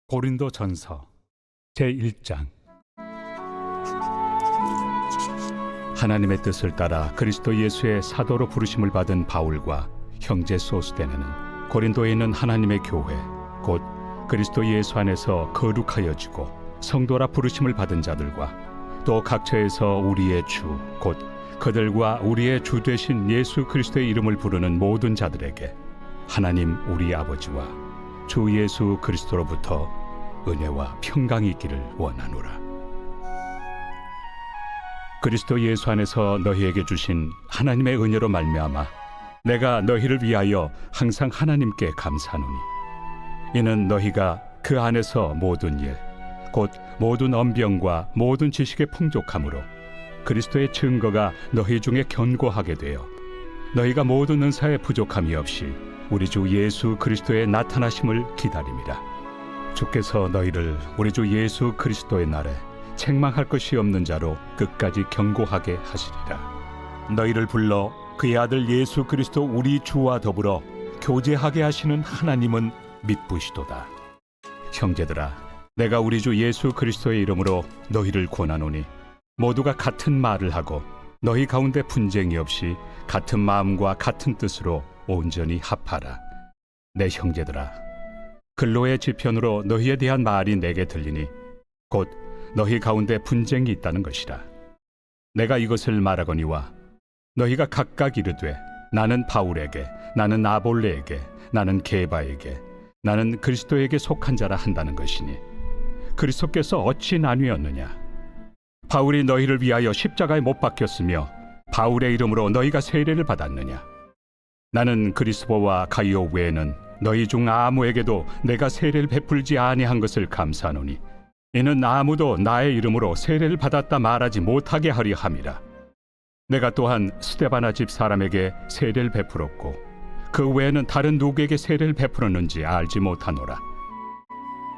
고린도전서 제1장. 하나님의 뜻을 따라 그리스도 예수의 사도로 부르심을 받은 바울과 형제 소스데네는 고린도에 있는 하나님의 교회 곧 그리스도 예수 안에서 거룩하여지고 성도라 부르심을 받은 자들과 또 각처에서 우리의 주 곧 그들과 우리의 주 되신 예수 그리스도의 이름을 부르는 모든 자들에게 하나님 우리 아버지와 주 예수 그리스도로부터 은혜와 평강이 있기를 원하노라. 그리스도 예수 안에서 너희에게 주신 하나님의 은혜로 말미암아 내가 너희를 위하여 항상 하나님께 감사하노니 이는 너희가 그 안에서 모든 일 곧 모든 언병과 모든 지식의 풍족함으로 그리스도의 증거가 너희 중에 견고하게 되어 너희가 모든 은사에 부족함이 없이 우리 주 예수 그리스도의 나타나심을 기다림이라. 주께서 너희를 우리 주 예수 그리스도의 날에 책망할 것이 없는 자로 끝까지 견고하게 하시리라. 너희를 불러 그의 아들 예수 그리스도 우리 주와 더불어 교제하게 하시는 하나님은 믿부시도다. 형제들아, 내가 우리 주 예수 그리스도의 이름으로 너희를 권하노니 모두가 같은 말을 하고 너희 가운데 분쟁이 없이 같은 마음과 같은 뜻으로 온전히 합하라. 내 형제들아, 근로의 지편으로 너희에 대한 말이 내게 들리니 곧 너희 가운데 분쟁이 있다는 것이라. 내가 이것을 말하거니와 너희가 각각 이르되 나는 바울에게, 나는 아볼레에게, 나는 게바에게, 나는 그리스도에게 속한 자라 한다는 것이니 그리스도께서 어찌 나뉘었느냐? 바울이 너희를 위하여 십자가에 못 박혔으며 바울의 이름으로 너희가 세례를 받았느냐? 나는 그리스도와 가이오 외에는 너희 중 아무에게도 내가 세례를 베풀지 아니한 것을 감사하노니 이는 아무도 나의 이름으로 세례를 받았다 말하지 못하게 하려 함이라. 내가 또한 스데바나 집 사람에게 세례를 베풀었고 그 외에는 다른 누구에게 세례를 베풀었는지 알지 못하노라.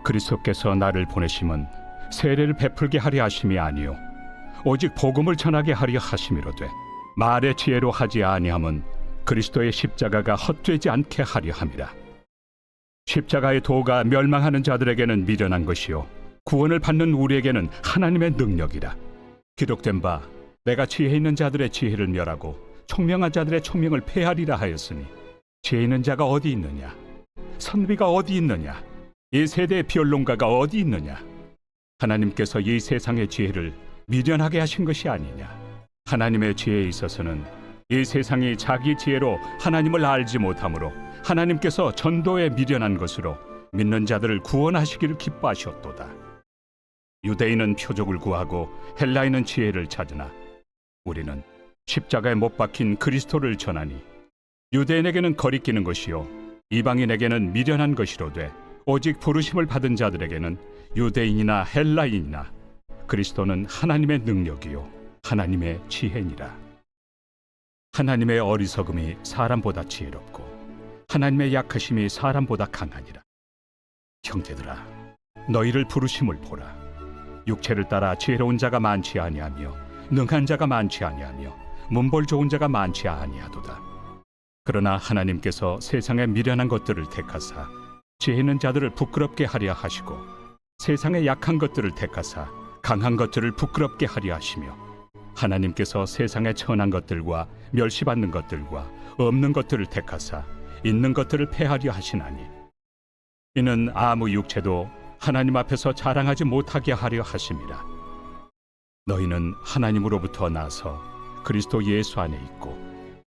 그리스도께서 나를 보내심은 세례를 베풀게 하려 하심이 아니요 오직 복음을 전하게 하려 하심이로되 말의 지혜로 하지 아니함은 그리스도의 십자가가 헛되지 않게 하려 함이라. 십자가의 도가 멸망하는 자들에게는 미련한 것이요 구원을 받는 우리에게는 하나님의 능력이라. 기록된 바 내가 지혜 있는 자들의 지혜를 멸하고 총명한 자들의 총명을 폐하리라 하였으니 지혜 있는 자가 어디 있느냐? 선비가 어디 있느냐? 이 세대의 변론가가 어디 있느냐? 하나님께서 이 세상의 지혜를 미련하게 하신 것이 아니냐? 하나님의 지혜에 있어서는 이 세상이 자기 지혜로 하나님을 알지 못하므로 하나님께서 전도에 미련한 것으로 믿는 자들을 구원하시기를 기뻐하셨도다. 유대인은 표적을 구하고 헬라인은 지혜를 찾으나 우리는 십자가에 못 박힌 그리스도를 전하니 유대인에게는 거리끼는 것이요 이방인에게는 미련한 것이로되 오직 부르심을 받은 자들에게는 유대인이나 헬라인이나 그리스도는 하나님의 능력이요 하나님의 지혜니라. 하나님의 어리석음이 사람보다 지혜롭고 하나님의 약하심이 사람보다 강하니라. 형제들아, 너희를 부르심을 보라. 육체를 따라 지혜로운 자가 많지 아니하며 능한 자가 많지 아니하며 문벌 좋은 자가 많지 아니하도다. 그러나 하나님께서 세상의 미련한 것들을 택하사 지혜 있는 자들을 부끄럽게 하려 하시고 세상의 약한 것들을 택하사 강한 것들을 부끄럽게 하려 하시며 하나님께서 세상의 천한 것들과 멸시받는 것들과 없는 것들을 택하사 있는 것들을 폐하려 하시나니 이는 아무 육체도 하나님 앞에서 자랑하지 못하게 하려 하심이라. 너희는 하나님으로부터 나서 그리스도 예수 안에 있고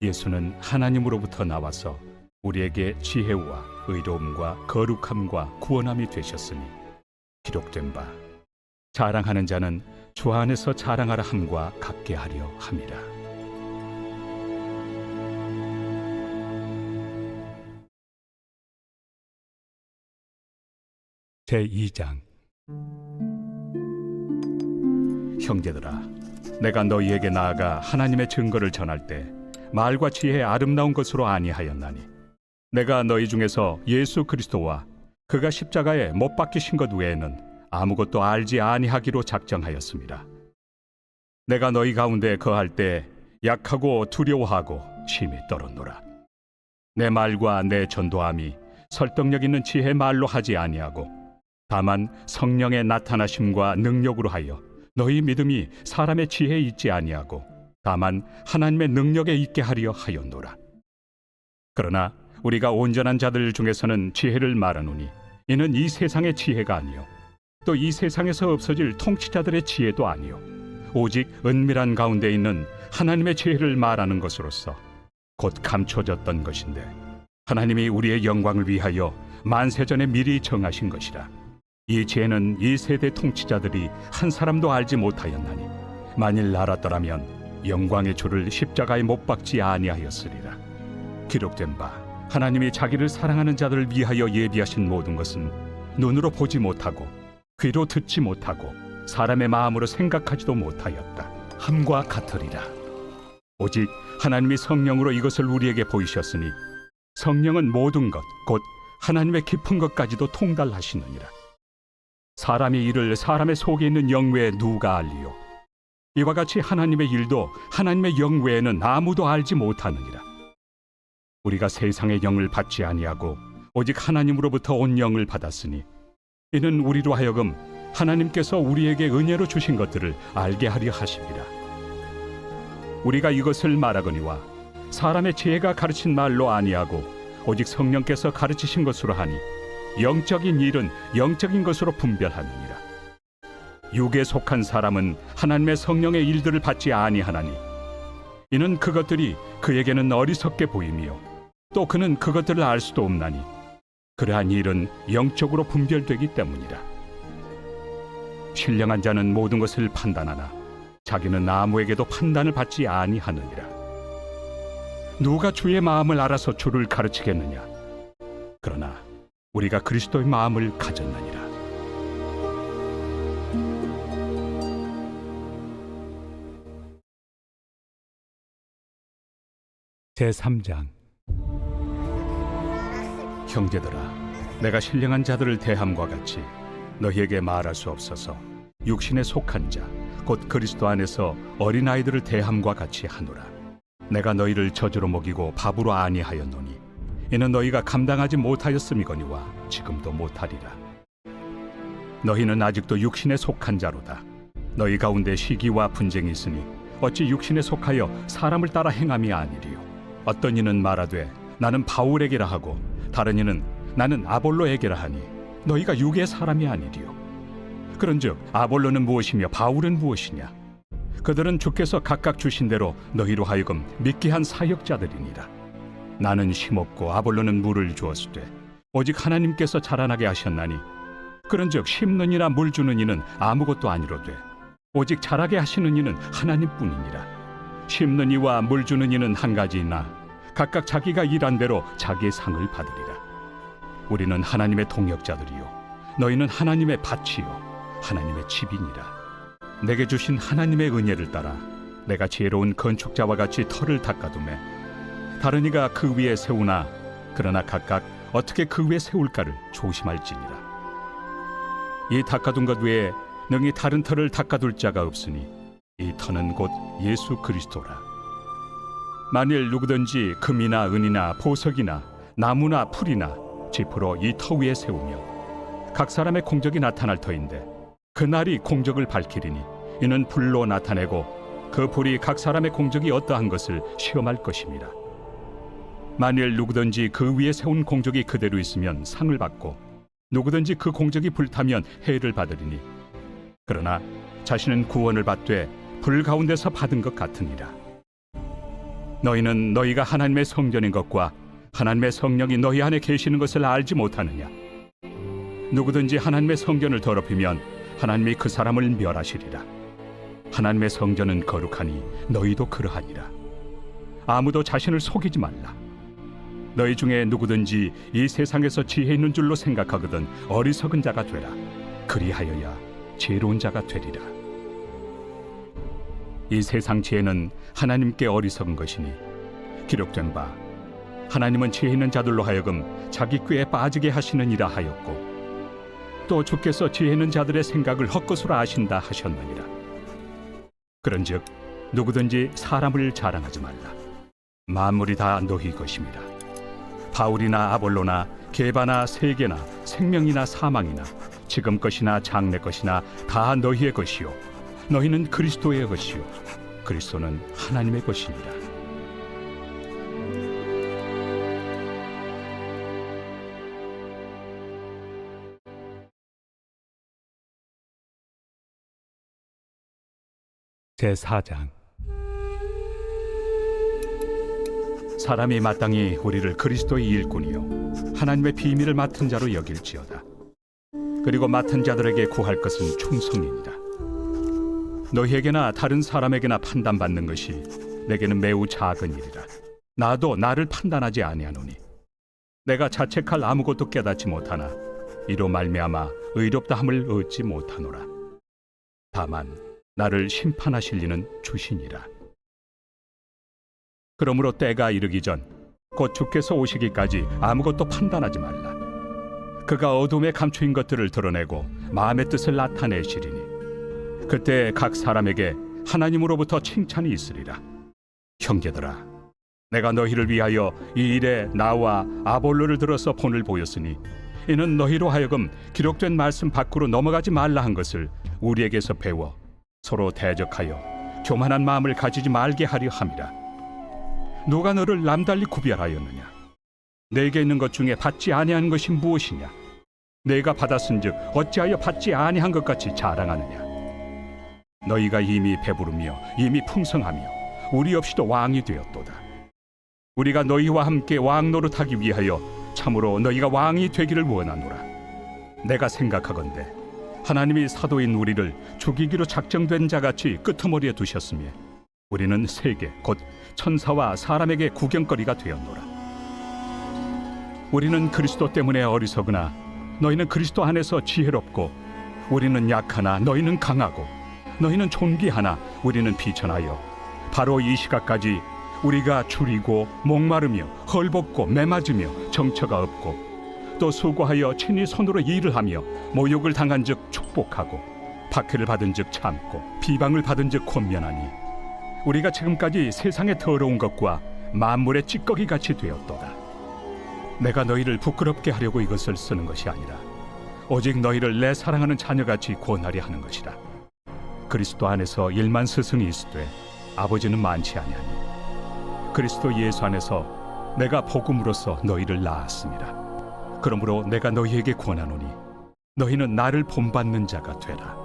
예수는 하나님으로부터 나와서 우리에게 지혜와 의로움과 거룩함과 구원함이 되셨으니 기록된 바 자랑하는 자는 주 안에서 자랑하라 함과 같게 하려 함이라. 제2장. 형제들아, 내가 너희에게 나아가 하나님의 증거를 전할 때 말과 지혜의 아름다운 것으로 아니하였나니 내가 너희 중에서 예수 그리스도와 그가 십자가에 못 박히신 것 외에는 아무것도 알지 아니하기로 작정하였습니다. 내가 너희 가운데 거할 때 약하고 두려워하고 심히 떨었노라. 내 말과 내 전도함이 설득력 있는 지혜 말로 하지 아니하고 다만 성령의 나타나심과 능력으로 하여 너희 믿음이 사람의 지혜에 있지 아니하고 다만 하나님의 능력에 있게 하려 하였노라. 그러나 우리가 온전한 자들 중에서는 지혜를 말하노니 이는 이 세상의 지혜가 아니요 또 이 세상에서 없어질 통치자들의 지혜도 아니요 오직 은밀한 가운데 있는 하나님의 지혜를 말하는 것으로서 곧 감춰졌던 것인데 하나님이 우리의 영광을 위하여 만세전에 미리 정하신 것이라. 이 지혜는 이 세대 통치자들이 한 사람도 알지 못하였나니 만일 알았더라면 영광의 주를 십자가에 못 박지 아니하였으리라. 기록된 바 하나님이 자기를 사랑하는 자들을 위하여 예비하신 모든 것은 눈으로 보지 못하고 귀로 듣지 못하고 사람의 마음으로 생각하지도 못하였다 함과 같으리라. 오직 하나님이 성령으로 이것을 우리에게 보이셨으니 성령은 모든 것 곧 하나님의 깊은 것까지도 통달하시느니라. 사람의 일을 사람의 속에 있는 영 외에 누가 알리요? 이와 같이 하나님의 일도 하나님의 영 외에는 아무도 알지 못하느니라. 우리가 세상의 영을 받지 아니하고 오직 하나님으로부터 온 영을 받았으니 이는 우리로 하여금 하나님께서 우리에게 은혜로 주신 것들을 알게 하려 하심이라. 우리가 이것을 말하거니와 사람의 지혜가 가르친 말로 아니하고 오직 성령께서 가르치신 것으로 하니 영적인 일은 영적인 것으로 분별하느니라. 육에 속한 사람은 하나님의 성령의 일들을 받지 아니하나니 이는 그것들이 그에게는 어리석게 보이며 또 그는 그것들을 알 수도 없나니 그러한 일은 영적으로 분별되기 때문이라. 신령한 자는 모든 것을 판단하나 자기는 아무에게도 판단을 받지 아니하느니라. 누가 주의 마음을 알아서 주를 가르치겠느냐? 그러나 우리가 그리스도의 마음을 가졌느니라. 제3장. 형제들아, 내가 신령한 자들을 대함과 같이 너희에게 말할 수 없어서 육신에 속한 자, 곧 그리스도 안에서 어린아이들을 대함과 같이 하노라. 내가 너희를 저주로 먹이고 밥으로 아니하였노니 이는 너희가 감당하지 못하였음이거니와 지금도 못하리라. 너희는 아직도 육신에 속한 자로다. 너희 가운데 시기와 분쟁이 있으니 어찌 육신에 속하여 사람을 따라 행함이 아니리요. 어떤 이는 말하되 나는 바울에게라 하고 다른 이는 나는 아볼로에게라 하니 너희가 육의 사람이 아니리요. 그런즉 아볼로는 무엇이며 바울은 무엇이냐? 그들은 주께서 각각 주신 대로 너희로 하여금 믿게 한 사역자들이니라. 나는 심었고 아볼로는 물을 주었으되 오직 하나님께서 자라나게 하셨나니 그런즉 심는 이나 물 주는 이는 아무것도 아니로되 오직 자라게 하시는 이는 하나님뿐이니라. 심는 이와 물 주는 이는 한 가지이나 각각 자기가 일한 대로 자기의 상을 받으리라. 우리는 하나님의 동역자들이요 너희는 하나님의 밭이요 하나님의 집이니라. 내게 주신 하나님의 은혜를 따라 내가 지혜로운 건축자와 같이 터를 닦아두매 다른 이가 그 위에 세우나 그러나 각각 어떻게 그 위에 세울까를 조심할지니라. 이 닦아둔 것 외에 능히 다른 터를 닦아둘 자가 없으니 이 터는 곧 예수 그리스도라. 만일 누구든지 금이나 은이나 보석이나 나무나 풀이나 지프로 이 터 위에 세우면 각 사람의 공적이 나타날 터인데 그날이 공적을 밝히리니 이는 불로 나타내고 그 불이 각 사람의 공적이 어떠한 것을 시험할 것입니다. 만일 누구든지 그 위에 세운 공적이 그대로 있으면 상을 받고 누구든지 그 공적이 불타면 해를 받으리니 그러나 자신은 구원을 받되 불 가운데서 받은 것 같으니라. 너희는 너희가 하나님의 성전인 것과 하나님의 성령이 너희 안에 계시는 것을 알지 못하느냐? 누구든지 하나님의 성전을 더럽히면 하나님이 그 사람을 멸하시리라. 하나님의 성전은 거룩하니 너희도 그러하니라. 아무도 자신을 속이지 말라. 너희 중에 누구든지 이 세상에서 지혜 있는 줄로 생각하거든 어리석은 자가 되라. 그리하여야 지혜로운 자가 되리라. 이 세상 지혜는 하나님께 어리석은 것이니 기록된 바 하나님은 지혜 있는 자들로 하여금 자기 꾀에 빠지게 하시느니라 하였고 또 주께서 지혜 있는 자들의 생각을 헛것으로 아신다 하셨느니라. 그런즉 누구든지 사람을 자랑하지 말라. 만물이 다 너희 것입니다. 바울이나 아볼로나 계바나 세계나 생명이나 사망이나 지금 것이나 장래 것이나 다 너희의 것이요 너희는 그리스도의 것이요 그리스도는 하나님의 것이니라. 제4장. 사람이 마땅히 우리를 그리스도의 일꾼이요 하나님의 비밀을 맡은 자로 여길지어다. 그리고 맡은 자들에게 구할 것은 충성이니라. 너희에게나 다른 사람에게나 판단받는 것이 내게는 매우 작은 일이라. 나도 나를 판단하지 아니하노니 내가 자책할 아무것도 깨닫지 못하나 이로 말미암아 의롭다함을 얻지 못하노라. 다만 나를 심판하실 이는 주시니라. 그러므로 때가 이르기 전 곧 주께서 오시기까지 아무것도 판단하지 말라. 그가 어둠에 감추인 것들을 드러내고 마음의 뜻을 나타내시리니 그때 각 사람에게 하나님으로부터 칭찬이 있으리라. 형제들아, 내가 너희를 위하여 이 일에 나와 아볼로를 들어서 본을 보였으니 이는 너희로 하여금 기록된 말씀 밖으로 넘어가지 말라 한 것을 우리에게서 배워 서로 대적하여 교만한 마음을 가지지 말게 하려 함이라. 누가 너를 남달리 구별하였느냐? 내게 있는 것 중에 받지 아니한 것이 무엇이냐? 내가 받았은즉 어찌하여 받지 아니한 것 같이 자랑하느냐? 너희가 이미 배부르며 이미 풍성하며 우리 없이도 왕이 되었도다. 우리가 너희와 함께 왕 노릇하기 위하여 참으로 너희가 왕이 되기를 원하노라. 내가 생각하건대 하나님이 사도인 우리를 죽이기로 작정된 자같이 끄트머리에 두셨으며 우리는 세계 곧 천사와 사람에게 구경거리가 되었노라. 우리는 그리스도 때문에 어리석으나 너희는 그리스도 안에서 지혜롭고 우리는 약하나 너희는 강하고 너희는 존귀하나 우리는 비천하여 바로 이 시각까지 우리가 줄이고 목마르며 헐벗고 매맞으며 정처가 없고 또 수고하여 친히 손으로 일을 하며 모욕을 당한 즉 축복하고 박해를 받은 즉 참고 비방을 받은 즉 권면하니 우리가 지금까지 세상의 더러운 것과 만물의 찌꺼기 같이 되었도다. 내가 너희를 부끄럽게 하려고 이것을 쓰는 것이 아니라 오직 너희를 내 사랑하는 자녀같이 권하려 하는 것이라. 그리스도 안에서 일만 스승이 있으되 아버지는 많지 아니하니 그리스도 예수 안에서 내가 복음으로써 너희를 낳았습니다. 그러므로 내가 너희에게 권하노니 너희는 나를 본받는 자가 되라.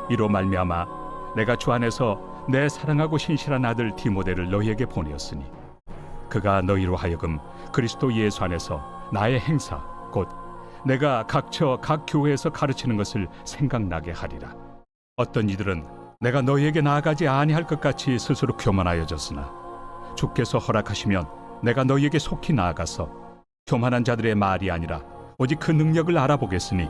이로 말미암아 내가 주 안에서 내 사랑하고 신실한 아들 디모데를 너희에게 보내었으니 그가 너희로 하여금 그리스도 예수 안에서 나의 행사 곧 내가 각처 각 교회에서 가르치는 것을 생각나게 하리라. 어떤 이들은 내가 너희에게 나아가지 아니할 것 같이 스스로 교만하여졌으나 주께서 허락하시면 내가 너희에게 속히 나아가서 교만한 자들의 말이 아니라 오직 그 능력을 알아보겠으니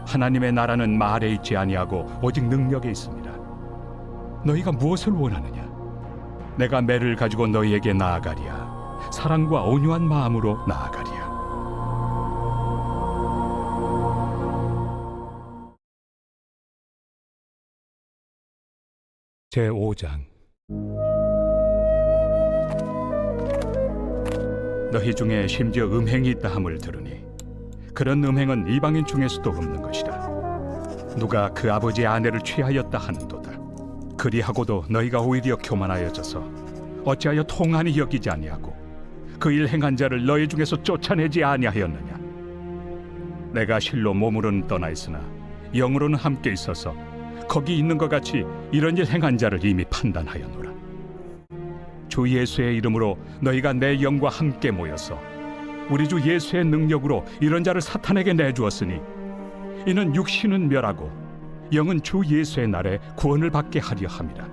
하나님의 나라는 말에 있지 아니하고 오직 능력에 있습니다. 너희가 무엇을 원하느냐? 내가 매를 가지고 너희에게 나아가리야. 사랑과 온유한 마음으로 나아가리야. 제5장. 너희 중에 심지어 음행이 있다 함을 들으니 그런 음행은 이방인 중에서도 없는 것이라. 누가 그 아버지의 아내를 취하였다 하는도다. 그리하고도 너희가 오히려 교만하여져서 어찌하여 통한이 여기지 아니하고 그 일 행한 자를 너희 중에서 쫓아내지 아니하였느냐? 내가 실로 몸으로는 떠나 있으나 영으로는 함께 있어서 거기 있는 것 같이 이런 일 행한 자를 이미 판단하였노라. 주 예수의 이름으로 너희가 내 영과 함께 모여서 우리 주 예수의 능력으로 이런 자를 사탄에게 내주었으니 이는 육신은 멸하고 영은 주 예수의 날에 구원을 받게 하려 함이라.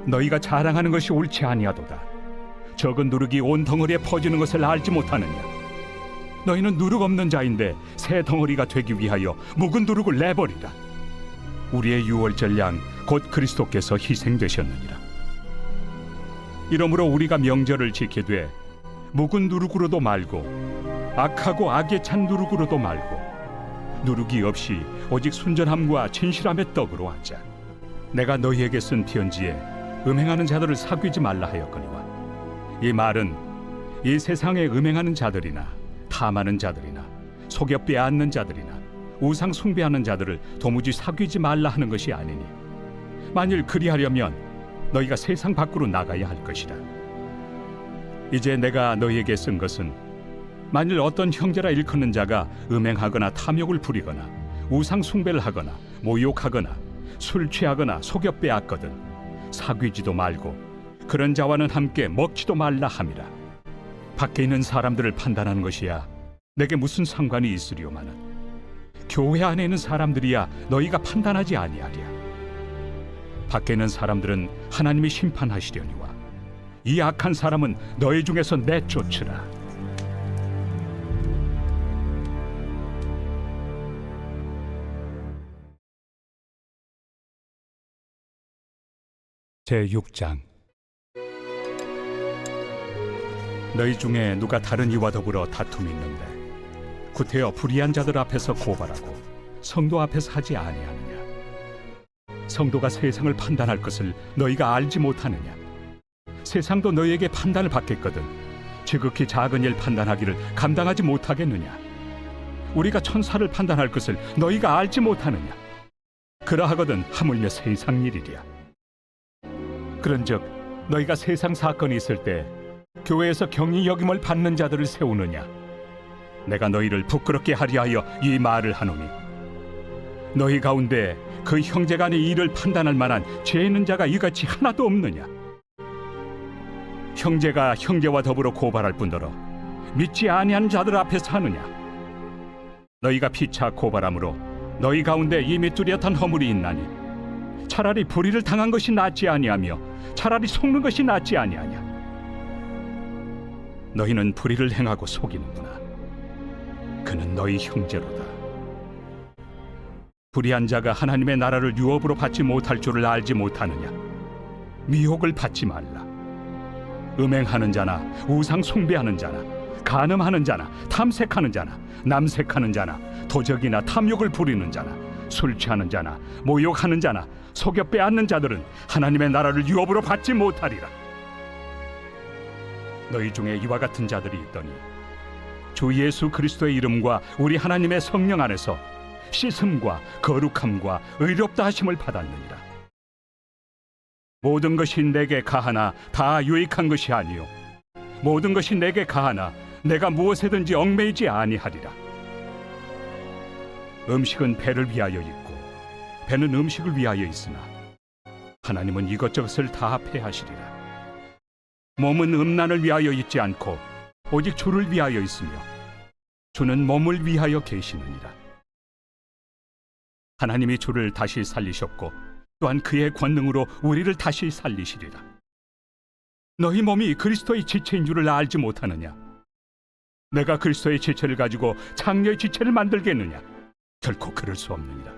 너희가 자랑하는 것이 옳지 아니하도다. 적은 누룩이 온 덩어리에 퍼지는 것을 알지 못하느냐? 너희는 누룩 없는 자인데 새 덩어리가 되기 위하여 묵은 누룩을 내버리라. 우리의 유월절 양 곧 그리스도께서 희생되셨느니라. 이러므로 우리가 명절을 지키되 묵은 누룩으로도 말고 악하고 악에 찬 누룩으로도 말고 누룩이 없이 오직 순전함과 진실함의 떡으로 하자. 내가 너희에게 쓴 편지에 음행하는 자들을 사귀지 말라 하였거니와 이 말은 이 세상에 음행하는 자들이나 탐하는 자들이나 속여 빼앗는 자들이나 우상 숭배하는 자들을 도무지 사귀지 말라 하는 것이 아니니, 만일 그리하려면 너희가 세상 밖으로 나가야 할 것이라. 이제 내가 너희에게 쓴 것은 만일 어떤 형제라 일컫는 자가 음행하거나 탐욕을 부리거나 우상 숭배를 하거나 모욕하거나 술 취하거나 속여 빼앗거든 사귀지도 말고 그런 자와는 함께 먹지도 말라 함이라. 밖에 있는 사람들을 판단하는 것이야 내게 무슨 상관이 있으리오마는 교회 안에 있는 사람들이야 너희가 판단하지 아니하랴. 밖에 있는 사람들은 하나님이 심판하시려니와 이 악한 사람은 너희 중에서 내쫓으라. 제6장. 너희 중에 누가 다른 이와 더불어 다툼이 있는데 구태여 불의한 자들 앞에서 고발하고 성도 앞에서 하지 아니하느냐? 성도가 세상을 판단할 것을 너희가 알지 못하느냐? 세상도 너희에게 판단을 받겠거든 지극히 작은 일 판단하기를 감당하지 못하겠느냐? 우리가 천사를 판단할 것을 너희가 알지 못하느냐? 그러하거든 하물며 세상 일이랴. 그런즉 너희가 세상 사건이 있을 때 교회에서 경히 여김을 받는 자들을 세우느냐? 내가 너희를 부끄럽게 하려 하여 이 말을 하노니, 너희 가운데 그 형제간의 일을 판단할 만한 죄 있는 자가 이같이 하나도 없느냐? 형제가 형제와 더불어 고발할 뿐더러 믿지 아니한 자들 앞에서 하느냐? 너희가 피차 고발함으로 너희 가운데 이미 뚜렷한 허물이 있나니 차라리 불의를 당한 것이 낫지 아니하며 차라리 속는 것이 낫지 아니하냐? 너희는 불의를 행하고 속이는구나. 그는 너희 형제로다. 불의한 자가 하나님의 나라를 유업으로 받지 못할 줄을 알지 못하느냐? 미혹을 받지 말라. 음행하는 자나 우상 숭배하는 자나 간음하는 자나 탐색하는 자나 남색하는 자나 도적이나 탐욕을 부리는 자나 술 취하는 자나 모욕하는 자나 속여 빼앗는 자들은 하나님의 나라를 유업으로 받지 못하리라. 너희 중에 이와 같은 자들이 있더니 주 예수 그리스도의 이름과 우리 하나님의 성령 안에서 씻음과 거룩함과 의롭다 하심을 받았느니라. 모든 것이 내게 가하나 다 유익한 것이 아니요 모든 것이 내게 가하나 내가 무엇에든지 얽매이지 아니하리라. 음식은 배를 위하여 있고 배는 음식을 위하여 있으나 하나님은 이것저것을 다 패하시리라. 몸은 음란을 위하여 있지 않고 오직 주를 위하여 있으며 주는 몸을 위하여 계시느니라. 하나님이 주를 다시 살리셨고 또한 그의 권능으로 우리를 다시 살리시리라. 너희 몸이 그리스도의 지체인 줄을 알지 못하느냐? 내가 그리스도의 지체를 가지고 장녀의 지체를 만들겠느냐? 결코 그럴 수 없느니라.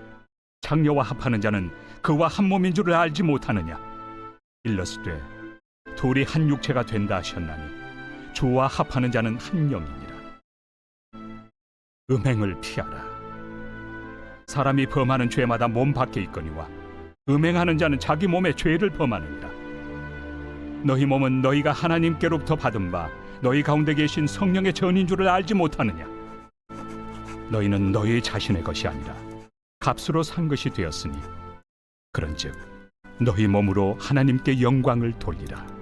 장녀와 합하는 자는 그와 한 몸인 줄을 알지 못하느냐? 일러스되 둘이 한 육체가 된다 하셨나니 주와 합하는 자는 한 영이니라. 음행을 피하라. 사람이 범하는 죄마다 몸 밖에 있거니와 음행하는 자는 자기 몸에 죄를 범하느니라. 너희 몸은 너희가 하나님께로부터 받은 바 너희 가운데 계신 성령의 전인 줄을 알지 못하느냐? 너희는 너희 자신의 것이 아니라 값으로 산 것이 되었으니 그런즉 너희 몸으로 하나님께 영광을 돌리라.